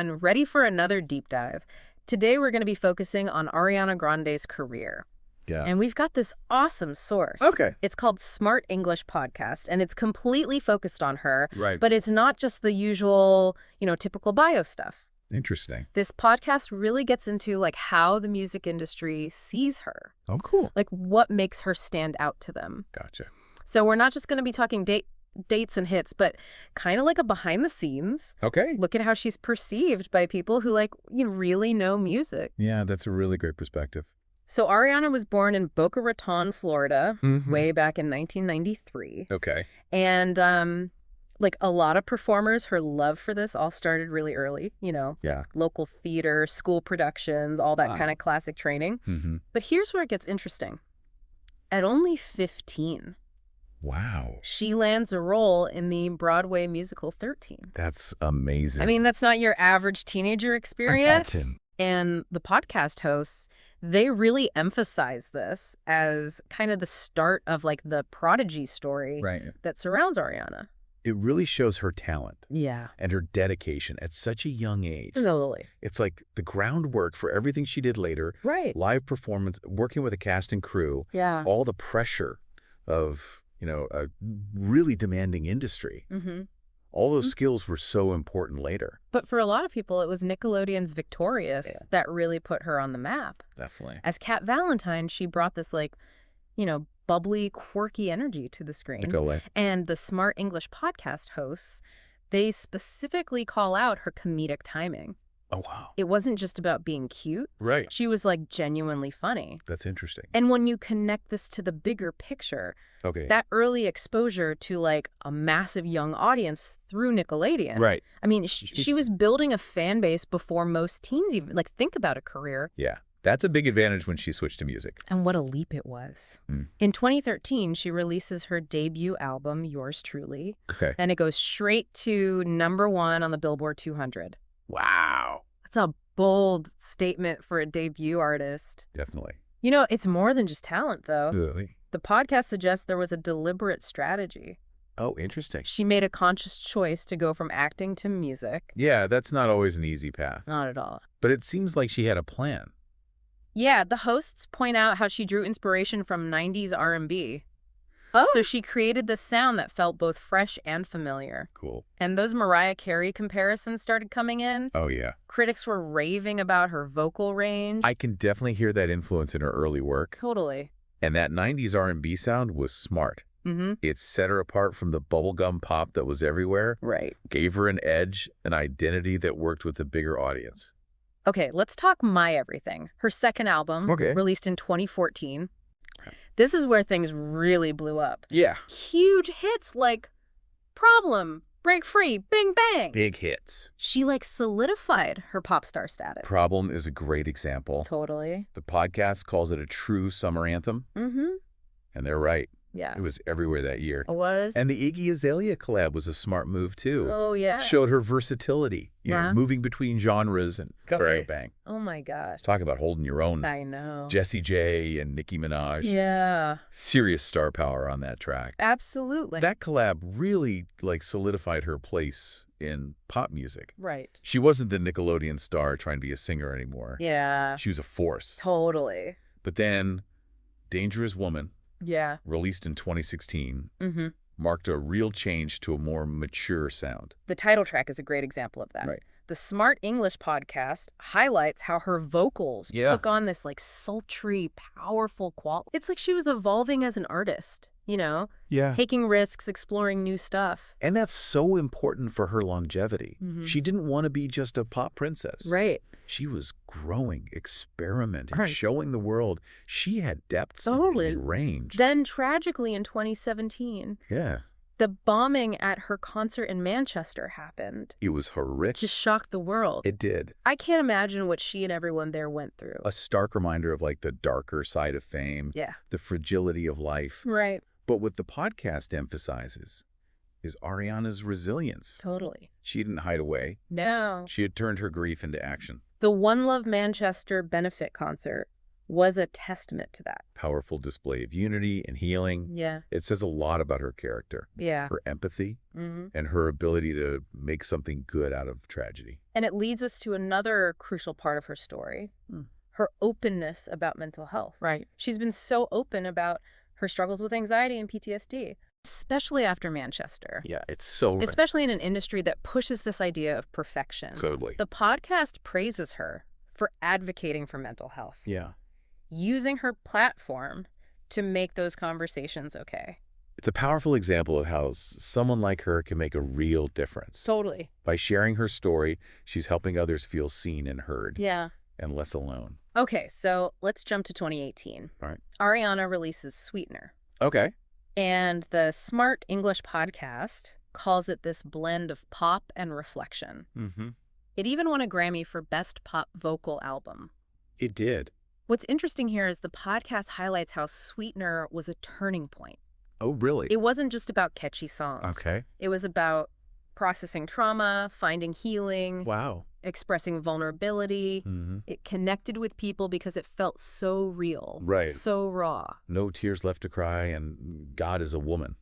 everyone. Ready for another deep dive. Today we're going to be focusing on Ariana Grande's career. Yeah. And we've got this awesome source. Okay. It's called Smart English Podcast, and it's completely focused on her. Right. But it's not just the usual, typical bio stuff. Interesting. This podcast really gets into like how the music industry sees her. Oh, cool. Like what makes her stand out to them. Gotcha. So we're not just going to be talking dates and hits, but kind of like a behind the scenes. Okay. Look at how she's perceived by people who really know music. Yeah, that's a really great perspective. So Ariana was born in Boca Raton, Florida, Mhm. way back in 1993. Okay. And like a lot of performers, her love for this all started really early, Yeah. local theater, school productions, all that Wow. kind of classic training. Mm-hmm. But here's where it gets interesting. At only 15, Wow. she lands a role in the Broadway musical 13. That's amazing. I mean, that's not your average teenager experience. Imagine. And the podcast hosts, they really emphasize this as kind of the start of like the prodigy story Right. that surrounds Ariana. It really shows her talent Yeah. and her dedication at such a young age. Totally. It's like the groundwork for everything she did later, Right. live performance, working with a cast and crew, Yeah. all the pressure of, a really demanding industry. Mm-hmm. All those skills were so important later. But for a lot of people, it was Nickelodeon's Victorious that really put her on the map. Definitely. As Kat Valentine, she brought this bubbly, quirky energy to the screen. Nicole. And the Smart English Podcast hosts, they specifically call out her comedic timing. Oh, wow. It wasn't just about being cute. Right. She was genuinely funny. That's interesting. And when you connect this to the bigger picture, Okay. that early exposure to a massive young audience through Nickelodeon. Right. I mean, she was building a fan base before most teens even think about a career. Yeah. That's a big advantage when she switched to music. And what a leap it was. In 2013, she releases her debut album, Yours Truly. Okay. And it goes straight to #1 on the Billboard 200. Wow. That's a bold statement for a debut artist. Definitely. It's more than just talent, though. Really? The podcast suggests there was a deliberate strategy. Oh, interesting. She made a conscious choice to go from acting to music. Yeah, that's not always an easy path. Not at all. But it seems like she had a plan. Yeah, the hosts point out how she drew inspiration from 90s R&B. Oh. So she created this sound that felt both fresh and familiar. Cool. And those Mariah Carey comparisons started coming in. Oh, yeah. Critics were raving about her vocal range. I can definitely hear that influence in her early work. Totally. And that 90s R&B sound was smart. Mm-hmm. It set her apart from the bubblegum pop that was everywhere, Right. gave her an edge, an identity that worked with a bigger audience. Okay, let's talk My Everything. Her second album, Okay. released in 2014. This is where things really blew up. Yeah. Huge hits like Problem, Break Free, Bing Bang. Big hits. She solidified her pop star status. Problem is a great example. Totally. The podcast calls it a true summer anthem, Mm-hmm. and they're right. Yeah. It was everywhere that year. It was. And the Iggy Azalea collab was a smart move, too. Oh, yeah. Showed her versatility, Yeah. moving between genres and Right. bang. Oh, my gosh. Talk about holding your own. I know. Jessie J and Nicki Minaj. Yeah. Serious star power on that track. Absolutely. That collab really solidified her place in pop music. Right. She wasn't the Nickelodeon star trying to be a singer anymore. Yeah. She was a force. Totally. But then Dangerous Woman, Yeah. released in 2016, Mm-hmm. marked a real change to a more mature sound. The title track is a great example of that. Right. The Smart English Podcast highlights how her vocals Yeah. took on this sultry, powerful quality. It's like she was evolving as an artist, Yeah. taking risks, exploring new stuff. And that's so important for her longevity. Mhm. She didn't want to be just a pop princess. Right. She was growing, experimenting, Right. showing the world. She had depth Totally. and range. Then tragically in 2017, Yeah. the bombing at her concert in Manchester happened. It was horrific. Just shocked the world. It did. I can't imagine what she and everyone there went through. A stark reminder of the darker side of fame, Yeah. the fragility of life. Right. But what the podcast emphasizes is Ariana's resilience. Totally. She didn't hide away. No. She had turned her grief into action. The One Love Manchester benefit concert was a testament to that. Powerful display of unity and healing. Yeah. It says a lot about her character, Yeah. her empathy, Hmm. and her ability to make something good out of tragedy. And it leads us to another crucial part of her story, her openness about mental health. Right. She's been so open about her struggles with anxiety and PTSD, especially after Manchester. Yeah, it's so right. Especially in an industry that pushes this idea of perfection. Totally. The podcast praises her for advocating for mental health, Yeah. using her platform to make those conversations okay. It's a powerful example of how someone like her can make a real difference. Totally. By sharing her story, she's helping others feel seen and heard. Yeah. And less alone. Okay, so let's jump to 2018. All right. Ariana releases Sweetener. Okay. And the Smart English podcast calls it this blend of pop and reflection. Mm-hmm. It even won a Grammy for Best Pop Vocal Album. It did. What's interesting here is the podcast highlights how Sweetener was a turning point. Oh, really? It wasn't just about catchy songs. Okay. It was about processing trauma, finding healing, Wow. expressing vulnerability. Mm-hmm. It connected with people because it felt so real, Right. so raw. No Tears Left to Cry and God is a Woman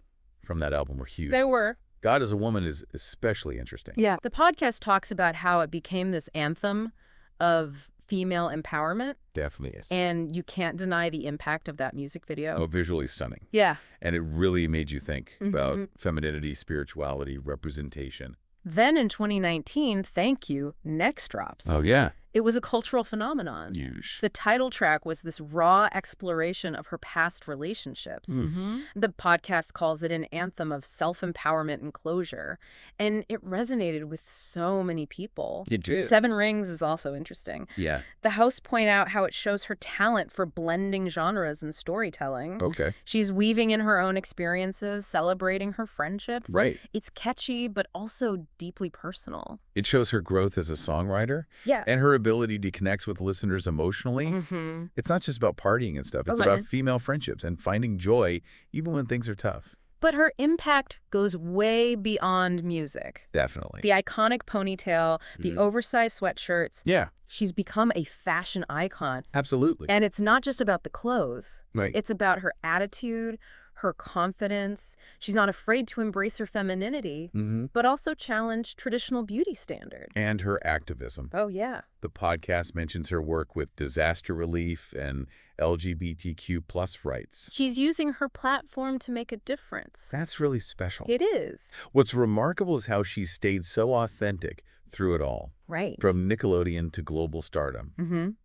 from that album were huge. They were. God is a Woman is especially interesting. Yeah. The podcast talks about how it became this anthem of female empowerment, Definitely is. and you can't deny the impact of that music video. Oh, visually stunning. Yeah. And it really made you think about Mhm. femininity, spirituality, representation. Then in 2019, Thank You, Next drops. Oh, yeah. It was a cultural phenomenon. Huge. The title track was this raw exploration of her past relationships. The podcast calls it an anthem of self-empowerment and closure, and it resonated with so many people. It did. 7 Rings is also interesting. Yeah. The hosts point out how it shows her talent for blending genres and storytelling. Okay. She's weaving in her own experiences, celebrating her friendships. Right. It's catchy, but also deeply personal. It shows her growth as a songwriter Yeah. and her ability to connect with listeners emotionally. Mm-hmm. It's not just about partying and stuff. It's Okay. about female friendships and finding joy even when things are tough. But her impact goes way beyond music. Definitely. The iconic ponytail, the oversized sweatshirts. Yeah, She's become a fashion icon. absolutely. And it's not just about the clothes. Right. It's about her attitude, her confidence. She's not afraid to embrace her femininity, but also challenge traditional beauty standards. And her activism. Oh, yeah. The podcast mentions her work with disaster relief and LGBTQ plus rights. She's using her platform to make a difference. That's really special. It is. What's remarkable is how she stayed so authentic through it all, Right. from Nickelodeon to global stardom.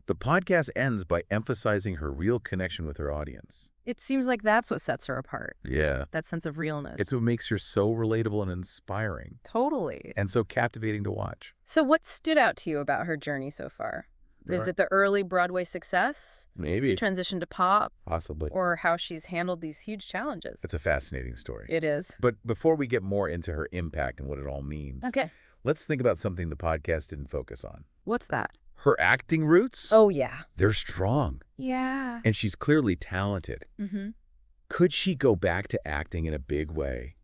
The podcast ends by emphasizing her real connection with her audience. It seems like that's what sets her apart, Yeah. that sense of realness. It's what makes her so relatable and inspiring Totally. and so captivating to watch. So what stood out to you about her journey so far? Is it the early Broadway success, the Maybe. transition to pop, Possibly. or how she's handled these huge challenges? It's a fascinating story. It is. But before we get more into her impact and what it all means, Okay. let's think about something the podcast didn't focus on. What's that? Her acting roots, Oh, yeah. they're strong, Yeah. and she's clearly talented. Mm-hmm. Could she go back to acting in a big way?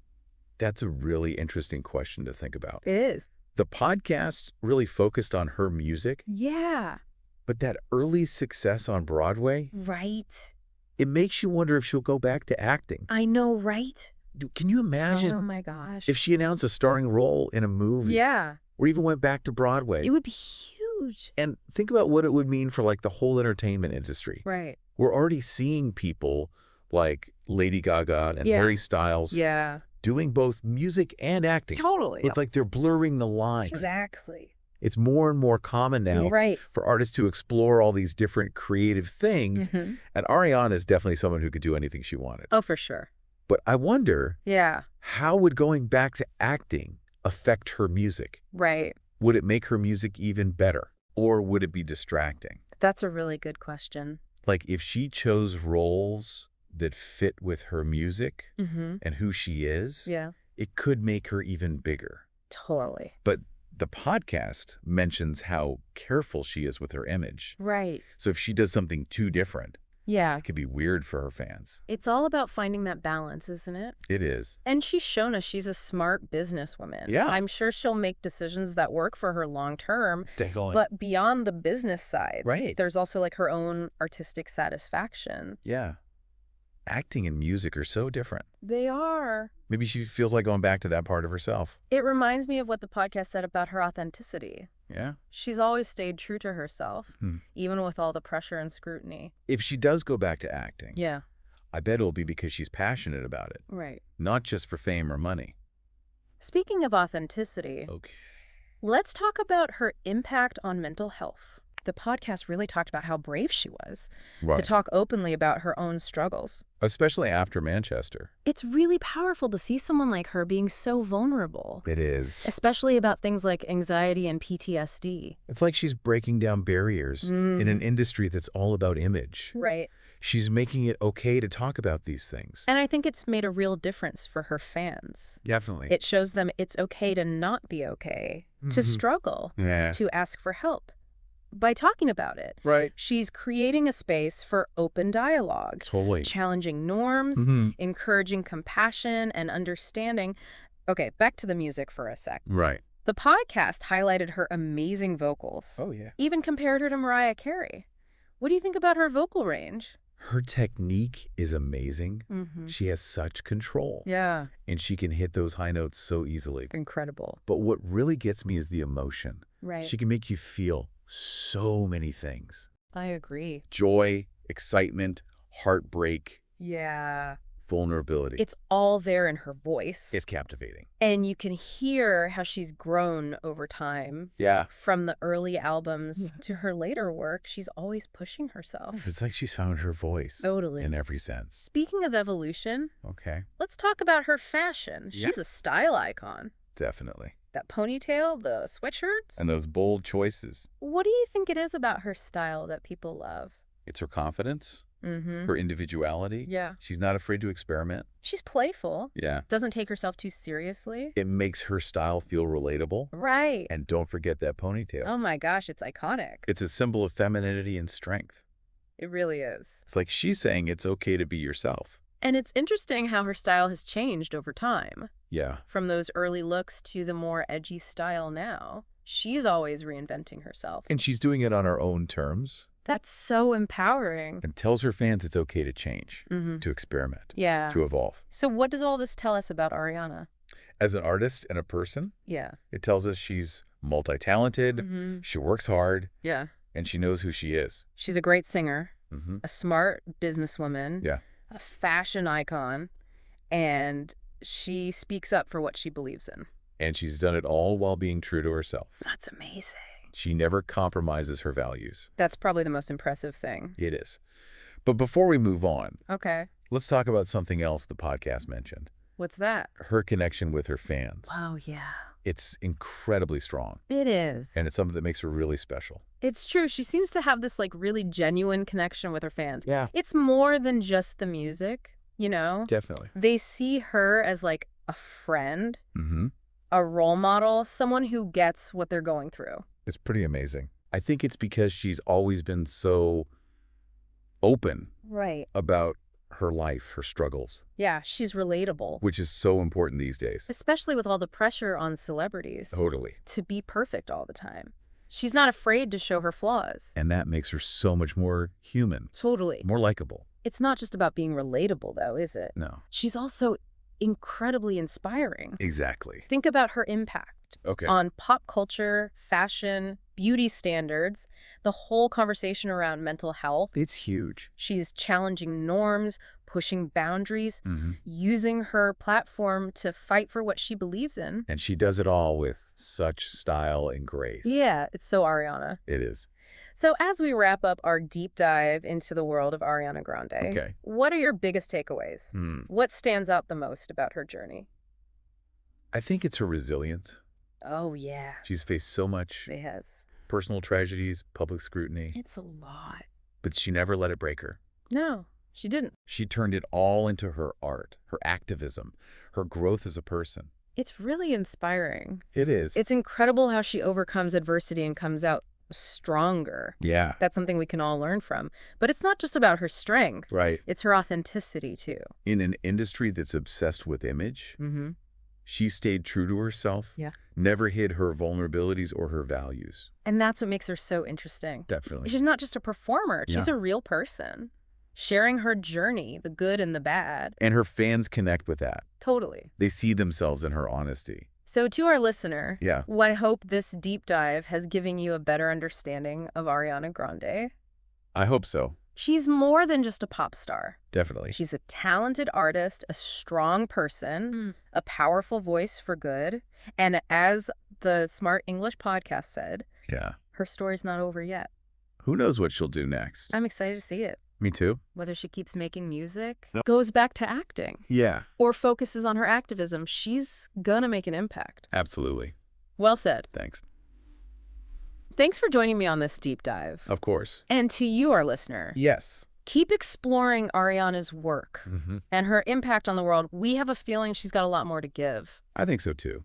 That's a really interesting question to think about. It is. The podcast really focused on her music, Yeah. but that early success on Broadway, Right. it makes you wonder if she'll go back to acting. I know, right? Can you imagine Oh, my gosh. if she announced a starring role in a movie Yeah. or even went back to Broadway? It would be huge. And think about what it would mean for like the whole entertainment industry. Right. We're already seeing people like Lady Gaga and Yeah. Harry Styles Yeah. doing both music and acting. Totally. It's like they're blurring the lines. Exactly. It's more and more common now Right. for artists to explore all these different creative things. Mhm. And Ariana is definitely someone who could do anything she wanted. Oh, for sure. But I wonder, Yeah. how would going back to acting affect her music? Right. Would it make her music even better? Or would it be distracting? That's a really good question. Like if she chose roles that fit with her music Mm-hmm. and who she is, Yeah. it could make her even bigger. Totally. But the podcast mentions how careful she is with her image. Right. So if she does something too different, Yeah. It could be weird for her fans. It's all about finding that balance, isn't it? It is. And she's shown us she's a smart businesswoman. Yeah. I'm sure she'll make decisions that work for her long term. Definitely. But beyond the business side, Right. there's also like her own artistic satisfaction. Yeah. Acting and music are so different. They are. Maybe she feels like going back to that part of herself. It reminds me of what the podcast said about her authenticity. Yeah. She's always stayed true to herself, even with all the pressure and scrutiny. If she does go back to acting, Yeah. I bet it'll be because she's passionate about it, Right. not just for fame or money. Speaking of authenticity, Okay. let's talk about her impact on mental health. The podcast really talked about how brave she was to talk openly about her own struggles. Especially after Manchester. It's really powerful to see someone like her being so vulnerable, It is. especially about things like anxiety and PTSD. It's like she's breaking down barriers in an industry that's all about image. Right. She's making it okay to talk about these things. And I think it's made a real difference for her fans. Definitely. It shows them it's okay to not be okay, to struggle, Yeah. to ask for help. By talking about it, Right. she's creating a space for open dialogue, Totally. challenging norms, encouraging compassion and understanding. Okay, back to the music for a sec. Right. The podcast highlighted her amazing vocals, Oh, yeah. even compared her to Mariah Carey. What do you think about her vocal range? Her technique is amazing. Mm-hmm. She has such control. Yeah, And she can hit those high notes so easily. incredible. But what really gets me is the emotion. Right. She can make you feel so many things. I agree. Joy, excitement, heartbreak, Yeah. vulnerability. It's all there in her voice. It's captivating. And you can hear how she's grown over time. Yeah. From the early albums to her later work, she's always pushing herself. It's like she's found her voice. Totally. In every sense. Speaking of evolution, Okay. let's talk about her fashion. Yeah. She's a style icon. Definitely. That ponytail, the sweatshirts. And those bold choices. What do you think it is about her style that people love? It's her confidence, Mm-hmm. her individuality. Yeah. She's not afraid to experiment. She's playful. Yeah. Doesn't take herself too seriously. It makes her style feel relatable. Right. And don't forget that ponytail. Oh my gosh, it's iconic. It's a symbol of femininity and strength. It really is. It's like she's saying it's okay to be yourself. And it's interesting how her style has changed over time. Yeah. From those early looks to the more edgy style now. She's always reinventing herself. And she's doing it on her own terms That's so empowering. and tells her fans it's okay to change, to experiment, Yeah. to evolve. So what does all this tell us about Ariana? As an artist and a person, Yeah. it tells us she's multi-talented, she works hard, Yeah. and she knows who she is. She's a great singer, Mm-hmm. a smart businesswoman, Yeah. a fashion icon, and she speaks up for what she believes in. And she's done it all while being true to herself. That's amazing. She never compromises her values. That's probably the most impressive thing. It is. But before we move on, Okay. let's talk about something else the podcast mentioned. What's that? Her connection with her fans. Oh, yeah. It's incredibly strong, It is. and it's something that makes her really special. It's true. She seems to have this like really genuine connection with her fans. Yeah. It's more than just the music, you know? Definitely. They see her as like a friend, Mm-hmm. a role model, someone who gets what they're going through. It's pretty amazing. I think it's because she's always been so open Right. about her life, her struggles, Yeah, she's relatable, which is so important these days. especially with all the pressure on celebrities Totally. to be perfect all the time. She's not afraid to show her flaws. And that makes her so much more human, Totally. more likable. It's not just about being relatable, though, is it? No. She's also incredibly inspiring. Exactly. Think about her impact Okay. on pop culture, fashion, beauty standards, the whole conversation around mental health. It's huge. She's challenging norms, pushing boundaries, Mm-hmm. using her platform to fight for what she believes in. And she does it all with such style and grace. Yeah, it's so Ariana. It is. So as we wrap up our deep dive into the world of Ariana Grande, Okay. what are your biggest takeaways? What stands out the most about her journey? I think it's her resilience. Oh, yeah. She's faced so much It has. personal tragedies, public scrutiny, It's a lot. but she never let it break her. No, she didn't. She turned it all into her art, her activism, her growth as a person. It's really inspiring. It is. It's incredible how she overcomes adversity and comes out stronger. Yeah. That's something we can all learn from. But it's not just about her strength. Right. It's her authenticity, too. In an industry that's obsessed with image, she stayed true to herself, never hid her vulnerabilities or her values. And that's what makes her so interesting. Definitely. She's not just a performer. She's a real person, sharing her journey, the good and the bad. And her fans connect with that. Totally. They see themselves in her honesty. So to our listener, Yeah. I hope this deep dive has given you a better understanding of Ariana Grande. I hope so. She's more than just a pop star. Definitely. She's a talented artist, a strong person, a powerful voice for good. And as the Smart English podcast said, her story's not over yet. Who knows what she'll do next? I'm excited to see it. Me too. Whether she keeps making music, goes back to acting, or focuses on her activism, she's gonna make an impact. Absolutely. Well said. Thanks. Thanks for joining me on this deep dive. Of course. And to you, our listener. Yes. Keep exploring Ariana's work and her impact on the world. We have a feeling she's got a lot more to give. I think so too.